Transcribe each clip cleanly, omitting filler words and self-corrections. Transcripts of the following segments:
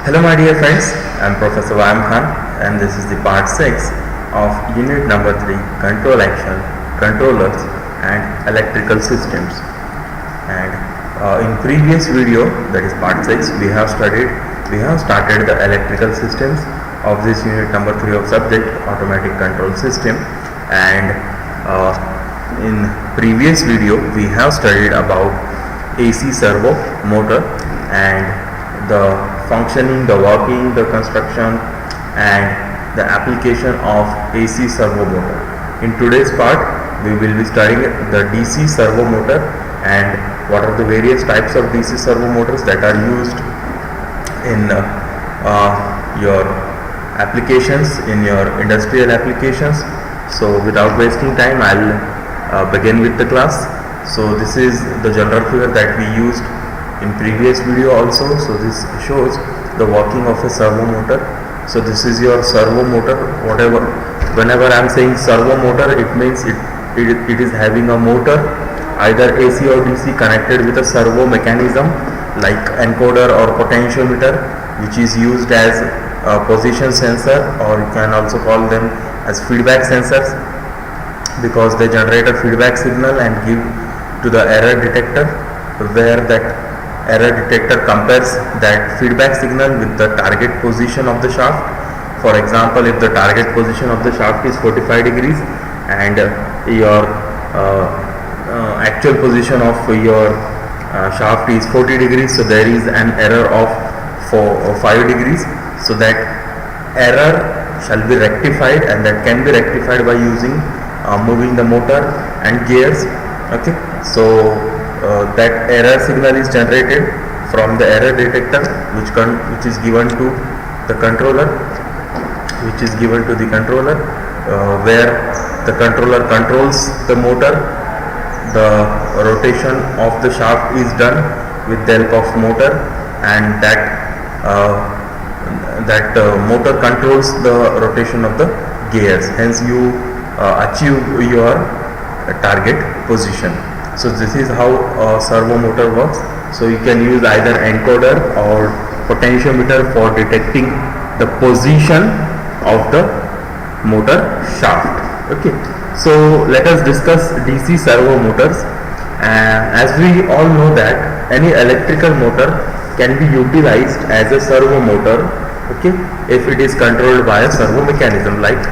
Hello my dear friends, I am Professor Vayam Khan and this is the part 6 of unit number 3, Control Action, Controllers and Electrical Systems. And in previous video, that is part 6, we have started the electrical systems of this unit number 3 of subject Automatic Control System. And in previous video we have studied about AC servo motor and the functioning, the working, the construction and the application of AC servo motor. In today's part we will be studying the DC servo motor and what are the various types of DC servo motors that are used in your applications, in your industrial applications. So without wasting time, I'll begin with the class. So this is the general figure that we used in previous video also. So this shows the working of a servo motor. So this is your servo motor. Whenever I'm saying servo motor, it means it is having a motor either AC or DC connected with a servo mechanism like encoder or potentiometer, which is used as a position sensor, or you can also call them as feedback sensors because they generate a feedback signal and give to the error detector, where that error detector compares that feedback signal with the target position of the shaft. For example, if the target position of the shaft is 45 degrees and your actual position of your shaft is 40 degrees, so there is an error of 5 degrees. So that error shall be rectified, and that can be rectified by using moving the motor and gears. Okay, so that error signal is generated from the error detector, which is given to the controller, where the controller controls the motor. The rotation of the shaft is done with the help of motor, and that motor controls the rotation of the gears. Hence you achieve your target position. So this is how a servo motor works. So you can use either encoder or potentiometer for detecting the position of the motor shaft. Okay, so let us discuss DC servo motors. As we all know that any electrical motor can be utilized as a servo motor, okay, if it is controlled by a servo mechanism like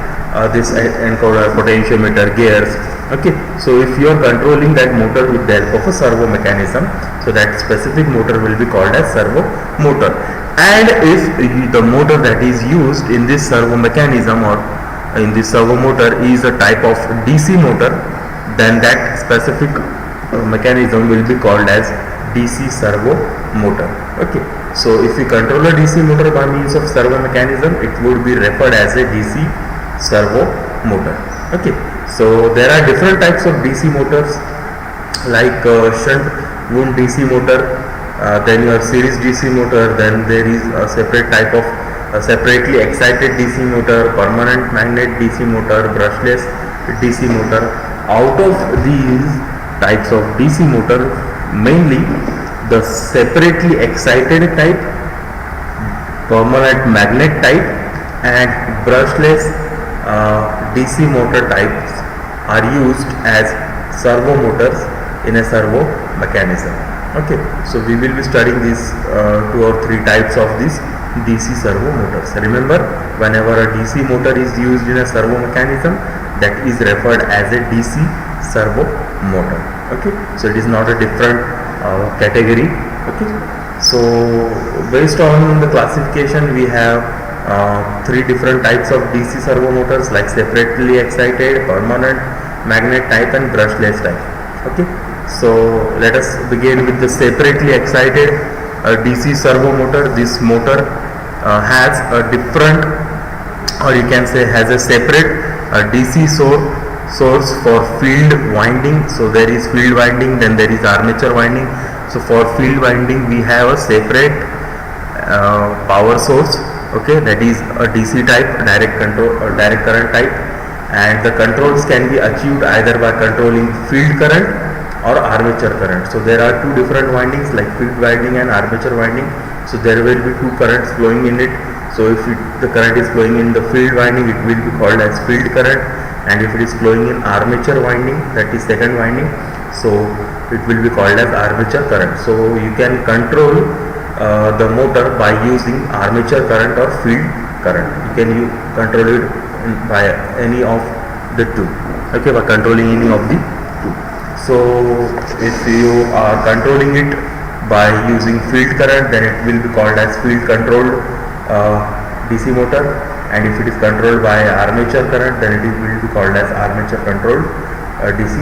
this encoder, potentiometer, gears. Okay, so if you are controlling that motor with the help of a servo mechanism, so that specific motor will be called as servo motor. And if the motor that is used in this servo mechanism or in this servo motor is a type of DC motor, then that specific mechanism will be called as DC servo motor. Okay, so if you control a DC motor by means of servo mechanism, it would be referred as a DC servo motor. Okay, so there are different types of DC motors like shunt wound DC motor, then your series DC motor, then there is a separate type of separately excited DC motor, permanent magnet DC motor, brushless DC motor. Out of these types of DC motor, mainly the separately excited type, permanent magnet type and brushless DC motor types are used as servo motors in a servo mechanism. Okay, so we will be studying these 2 or 3 types of these DC servo motors. Remember, whenever a DC motor is used in a servo mechanism, that is referred as a DC servo motor. Okay, so it is not a different category. Okay, so based on the classification, we have 3 different types of DC servo motors like separately excited, permanent magnet type and brushless type. Okay, so let us begin with the separately excited DC servo motor. This motor has a different, or you can say has a separate DC source for field winding. So there is field winding, then there is armature winding. So for field winding we have a separate power source, okay, that is a DC type, direct control or direct current type, and the controls can be achieved either by controlling field current or armature current. So there are 2 different windings like field winding and armature winding. So there will be two currents flowing in it. So if the current is flowing in the field winding, it will be called as field current, and if it is flowing in armature winding, that is second winding, so it will be called as armature current. So you can control the motor by using armature current or field current. You can control it by any of the two. Okay, by controlling any of the two. So if you are controlling it by using field current, then it will be called as field controlled DC motor, and if it is controlled by armature current, then it will be called as armature controlled DC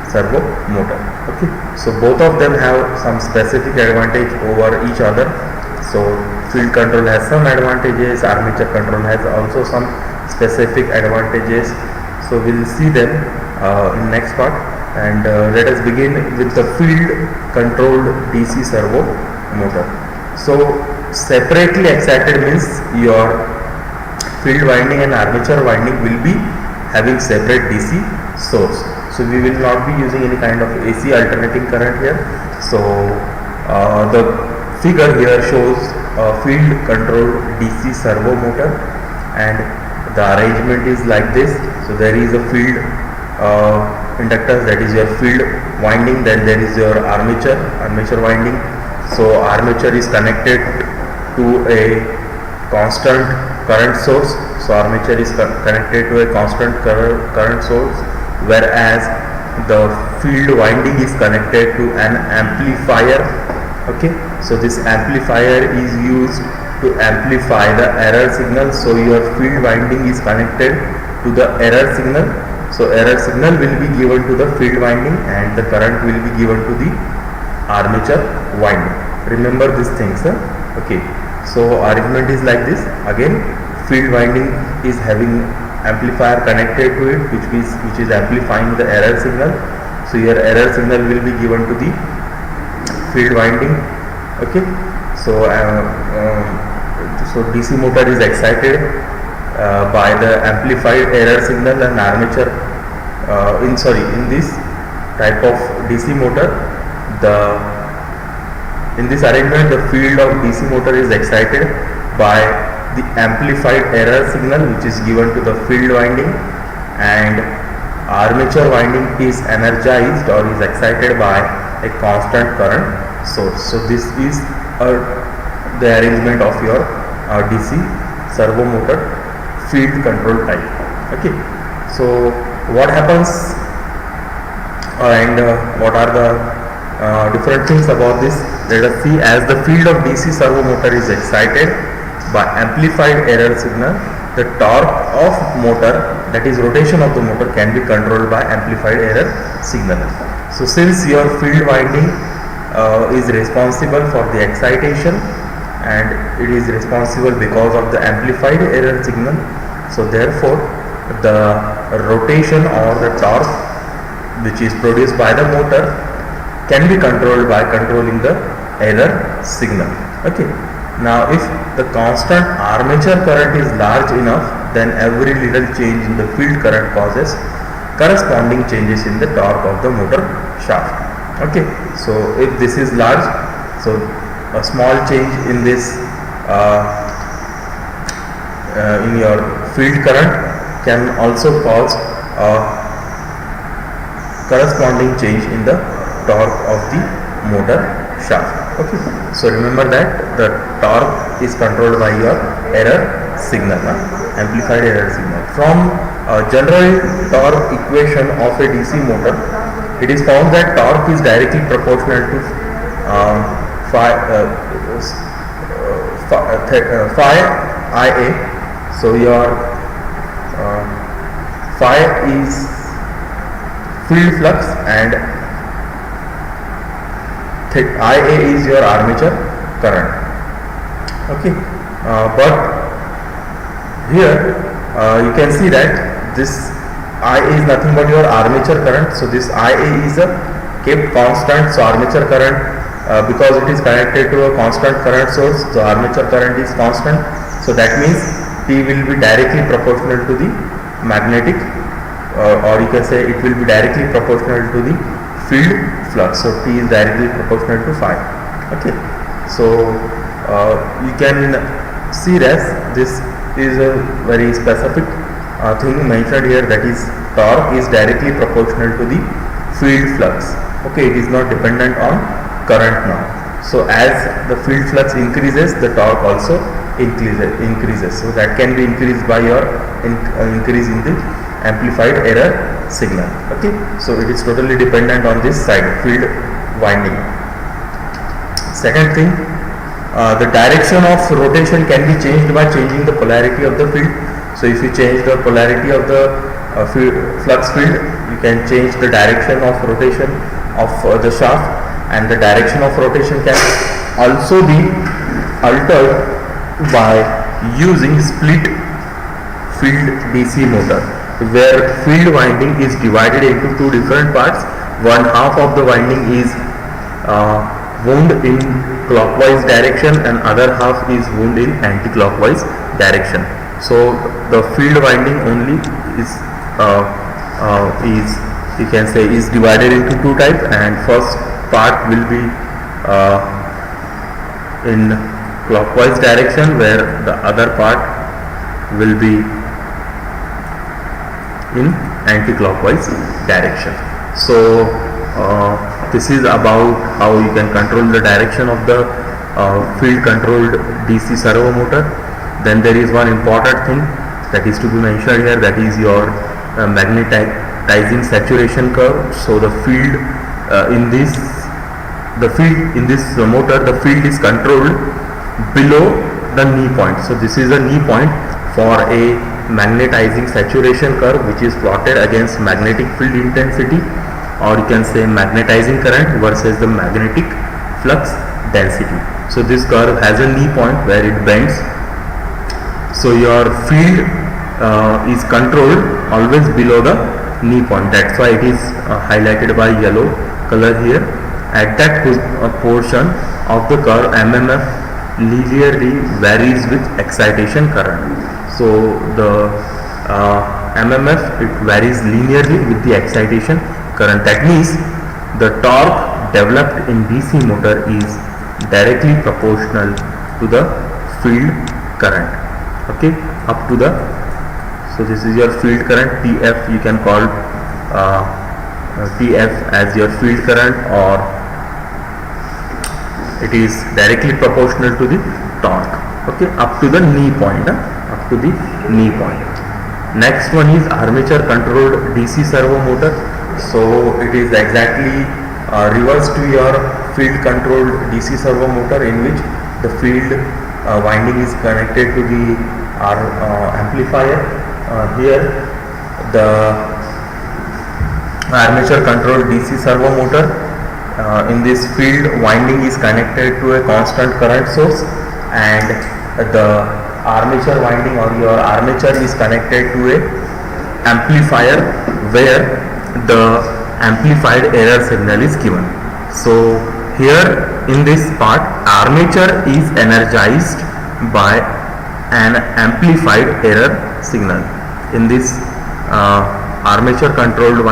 servo motor. Okay, so both of them have some specific advantage over each other. So field control has some advantages, armature control has also some specific advantages. So we will see them in next part, and let us begin with the field controlled DC servo motor. So separately excited means your field winding and armature winding will be having separate DC source. So we will not be using any kind of AC alternating current here. So the figure here shows a field controlled DC servo motor, and the arrangement is like this. So there is a field inductance, that is your field winding, then there is your armature winding. So armature is connected to a constant current source. So armature is connected to a constant current source, whereas the field winding is connected to an amplifier. Okay, so this amplifier is used to amplify the error signal. So your field winding is connected to the error signal. So error signal will be given to the field winding, and the current will be given to the armature winding. Remember these things. Okay, so arrangement is like this. Again, field winding is having amplifier connected to it, which is amplifying the error signal. So your error signal will be given to the field winding. Okay, so so DC motor is excited by the amplified error signal, and armature in this type of DC motor, in this arrangement the field of DC motor is excited by the amplified error signal, which is given to the field winding, and armature winding is energized or is excited by a constant current source. So this is the arrangement of your DC servo motor field control type. Okay, so what happens and what are the different things about this? Let us see. As the field of DC servo motor is excited by amplified error signal, the torque of motor, that is rotation of the motor, can be controlled by amplified error signal. So since your field winding is responsible for the excitation, and it is responsible because of the amplified error signal, so therefore the rotation or the torque which is produced by the motor can be controlled by controlling the error signal. Okay, now if the constant armature current is large enough, then every little change in the field current causes corresponding changes in the torque of the motor shaft. Okay, so if this is large, so a small change in this in your field current can also cause a corresponding change in the torque of the motor shaft. Okay, so remember that the torque is controlled by your error signal, amplified error signal. From general torque equation of a DC motor, it is found that torque is directly proportional to phi Ia. So your phi is field flux and Ia is your armature current. Okay, but here you can see that this Ia is nothing but your armature current. So this Ia is kept constant. So armature current, because it is connected to a constant current source, so armature current is constant. So that means T will be directly proportional to the magnetic, or you can say it will be directly proportional to the field flux. So T is directly proportional to phi. Okay, so you can see that this is a very specific thing mentioned here, that is torque is directly proportional to the field flux. Okay, it is not dependent on current now. So as the field flux increases, the torque also increases. So that can be increased by your increase in the amplified error signal. Okay, so it is totally dependent on this side, field winding. Second thing, the direction of rotation can be changed by changing the polarity of the field. So if you change the polarity of the flux field, you can change the direction of rotation of the shaft, and the direction of rotation can also be altered by using split field DC motor, where field winding is divided into two different parts. One half of the winding is wound in clockwise direction and other half is wound in anti-clockwise direction. So the field winding only is you can say is divided into two types, and first part will be in clockwise direction, where the other part will be in anti-clockwise direction. So this is about how you can control the direction of the field controlled DC servo motor. Then there is one important thing that is to be mentioned here, that is your magnetizing saturation curve. So the field in this motor, the field is controlled below the knee point. So this is a knee point for a magnetizing saturation curve, which is plotted against magnetic field intensity, or you can say magnetizing current versus the magnetic flux density. So this curve has a knee point where it bends. So your field is controlled always below the knee point. That's why it is highlighted by yellow color here. At that portion of the curve, MMF linearly varies with excitation current. So the MMF, it varies linearly with the excitation current. That means the torque developed in DC motor is directly proportional to the field current. Okay, up to the, so this is your field current, TF. You can call TF as your field current, or it is directly proportional to the torque. Okay, up to the knee point, up to the knee point. Next one is armature controlled DC servo motor. So it is exactly reverse to your field controlled DC servo motor, in which the field winding is connected to the amplifier. Here the armature controlled DC servo motor, in this field winding is connected to a constant current source, and the armature winding or your armature is connected to a amplifier where the amplified error signal is given. So here in this part, armature is energized by an amplified error signal. In this armature controlled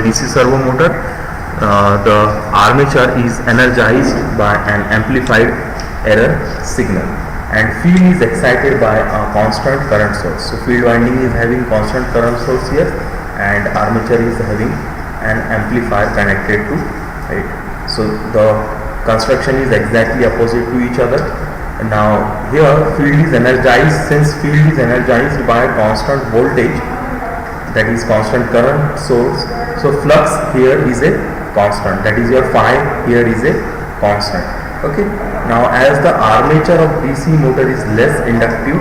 DC servo motor, the armature is energized by an amplified error signal, and field is excited by a constant current source. So field winding is having constant current source here, and armature is having an amplifier connected to it. So the construction is exactly opposite to each other. Now here field is energized. Since field is energized by a constant voltage, that is constant current source, so flux here is a constant, that is your phi here is a constant. Okay, now as the armature of DC motor is less inductive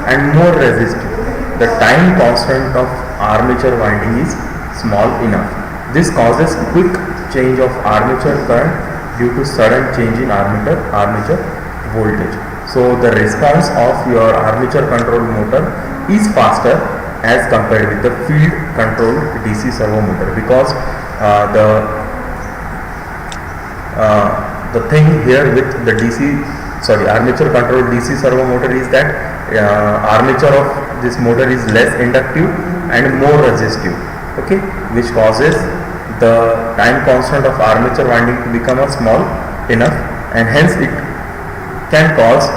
and more resistive, the time constant of armature winding is small enough. This causes quick change of armature current due to sudden change in armature voltage. So the response of your armature controlled motor is faster as compared with the field controlled DC servo motor, because the thing here with the armature controlled DC servo motor is that armature of this motor is less inductive and more resistive. Okay, which causes the time constant of armature winding to become small enough, and hence it can cause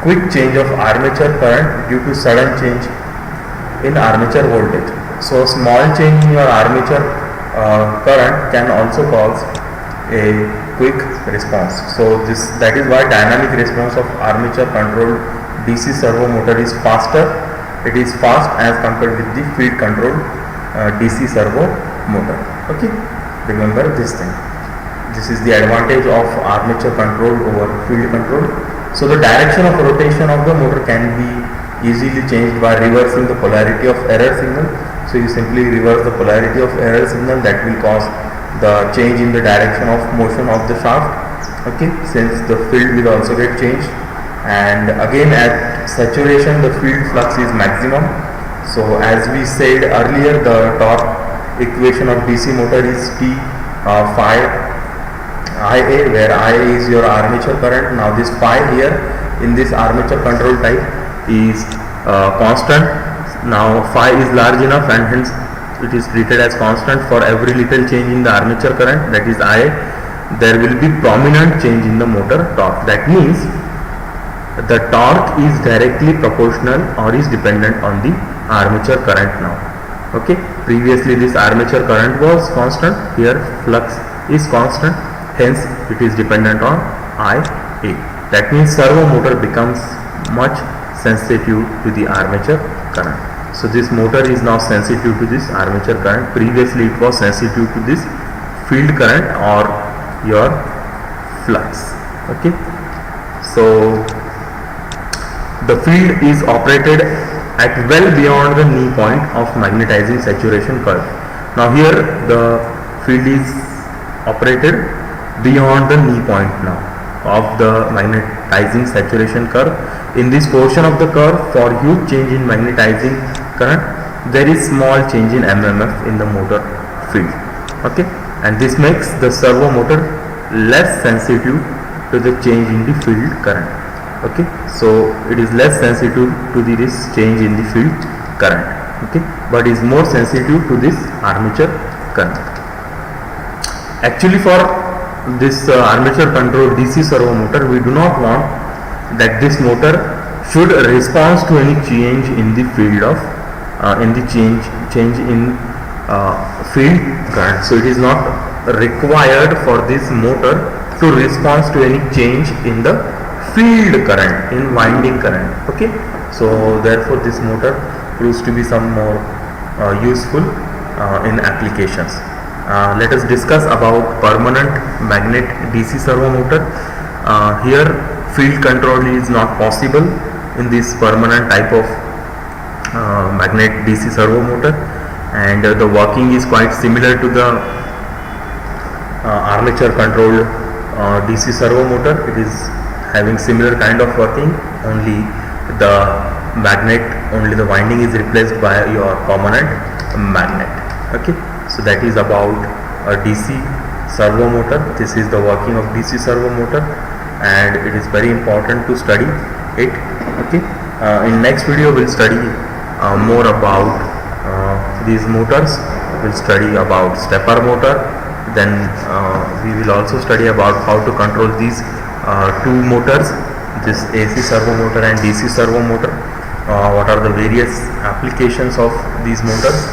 quick change of armature current due to sudden change in armature voltage. So small change in your armature current can also cause a quick response. So that is why dynamic response of armature controlled DC servo motor is faster. It is fast as compared with the field controlled DC servo motor. Okay, remember this thing. This is the advantage of armature control over field control. So the direction of rotation of the motor can be easily changed by reversing the polarity of error signal. So you simply reverse the polarity of error signal, that will cause the change in the direction of motion of the shaft. Okay, since the field will also get changed, and again at saturation the field flux is maximum. So as we said earlier, the torque equation of DC motor is T phi Ia, where Ia is your armature current. Now this phi here in this armature control type is constant. Now phi is large enough and hence it is treated as constant. For every little change in the armature current, that is Ia, there will be prominent change in the motor torque. That means the torque is directly proportional or is dependent on the armature current now. Okay, previously this armature current was constant, here flux is constant, hence it is dependent on Ia. That means servo motor becomes much sensitive to the armature current. So this motor is now sensitive to this armature current. Previously it was sensitive to this field current or your flux. Okay, so the field is operated at well beyond the knee point of magnetizing saturation curve. Now here the field is operated beyond the knee point now of the magnetizing saturation curve. In this portion of the curve, for huge change in magnetizing current, there is small change in MMF in the motor field. Okay, and this makes the servo motor less sensitive to the change in the field current. Okay, so it is less sensitive to this change in the field current. Okay, but is more sensitive to this armature current. Actually, for this armature controlled DC servo motor, we do not want that this motor should respond to any change in the field of change in field current. So it is not required for this motor to respond to any change in the field current, in winding current. Okay, so therefore this motor proves to be some more useful in applications. Let us discuss about permanent magnet DC servo motor. Here field control is not possible in this permanent type of magnet DC servo motor, and the working is quite similar to the armature controlled DC servo motor. It is having similar kind of working, only the winding is replaced by your permanent magnet. Okay, so that is about a DC servo motor. This is the working of DC servo motor, and it is very important to study it. Okay, in next video we'll study more about these motors. We'll study about stepper motor, then we will also study about how to control these two motors, this AC servo motor and DC servo motor, what are the various applications of these motors.